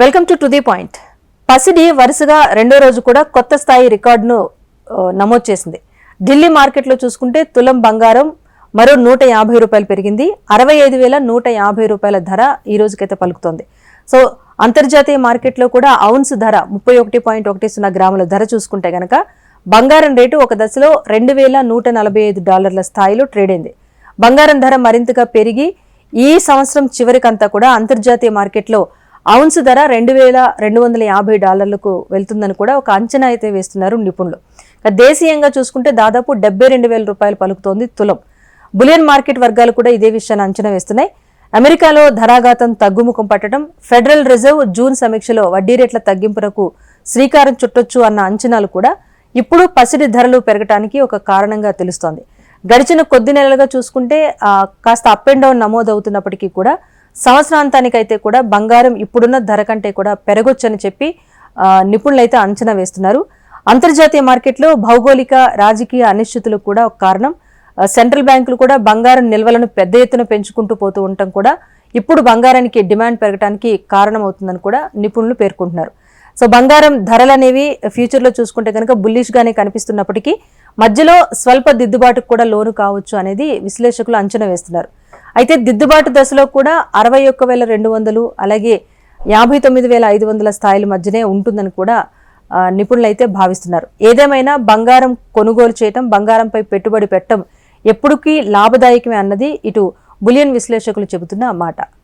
Welcome to the point. పసిడి వరుసగా రెండో రోజు కూడా కొత్త స్థాయి రికార్డును నమోదు చేసింది. ఢిల్లీ మార్కెట్లో చూసుకుంటే తులం బంగారం మరో 150 రూపాయలు పెరిగింది. 65,150 రూపాయల ధర ఈ రోజుకైతే పలుకుతోంది. సో అంతర్జాతీయ మార్కెట్లో కూడా ఔన్స్ ధర 31.10 గ్రాముల ధర చూసుకుంటే గనక బంగారం రేటు ఒక దశలో $2,145 స్థాయిలో ట్రేడ్ అయింది. బంగారం ధర మరింతగా పెరిగి ఈ సంవత్సరం చివరికంతా కూడా అంతర్జాతీయ మార్కెట్లో ఔన్స్ ధర $2,250 వెళ్తుందని కూడా ఒక అంచనా అయితే వేస్తున్నారు నిపుణులు. దేశీయంగా చూసుకుంటే దాదాపు 72,000 రూపాయలు పలుకుతోంది తులం. బులియన్ మార్కెట్ వర్గాలు కూడా ఇదే విషయాన్ని అంచనా వేస్తున్నాయి. అమెరికాలో ధరాఘాతం తగ్గుముఖం పట్టడం, ఫెడరల్ రిజర్వ్ జూన్ సమీక్షలో వడ్డీ రేట్ల తగ్గింపునకు శ్రీకారం చుట్టొచ్చు అన్న అంచనాలు కూడా ఇప్పుడు పసిడి ధరలు పెరగటానికి ఒక కారణంగా తెలుస్తోంది. గడిచిన కొద్ది నెలలుగా చూసుకుంటే కాస్త అప్ అండ్ డౌన్ నమోదవుతున్నప్పటికీ కూడా సంవత్సరాంతానికైతే కూడా బంగారం ఇప్పుడున్న ధర కంటే కూడా పెరగొచ్చని చెప్పి నిపుణులు అయితే అంచనా వేస్తున్నారు. అంతర్జాతీయ మార్కెట్లో భౌగోళిక రాజకీయ అనిశ్చితులు కూడా ఒక కారణం. సెంట్రల్ బ్యాంకులు కూడా బంగారం నిల్వలను పెద్ద ఎత్తున పెంచుకుంటూ పోతూ ఉండటం కూడా ఇప్పుడు బంగారానికి డిమాండ్ పెరగడానికి కారణమవుతుందని కూడా నిపుణులు పేర్కొంటున్నారు. సో బంగారం ధరలు అనేవి ఫ్యూచర్లో చూసుకుంటే కనుక బుల్లిష్ గానే కనిపిస్తున్నప్పటికీ మధ్యలో స్వల్ప దిద్దుబాటుకు కూడా లోను కావచ్చు అనేది విశ్లేషకులు అంచనా వేస్తున్నారు. అయితే దిద్దుబాటు దశలో కూడా 61,200 అలాగే 59,500 స్థాయిల మధ్యనే ఉంటుందని కూడా నిపుణులు అయితే భావిస్తున్నారు. ఏదేమైనా బంగారం కొనుగోలు చేయటం, బంగారంపై పెట్టుబడి పెట్టడం ఎప్పటికీ లాభదాయకమే అన్నది ఇటు బులియన్ విశ్లేషకులు చెబుతున్న మాట.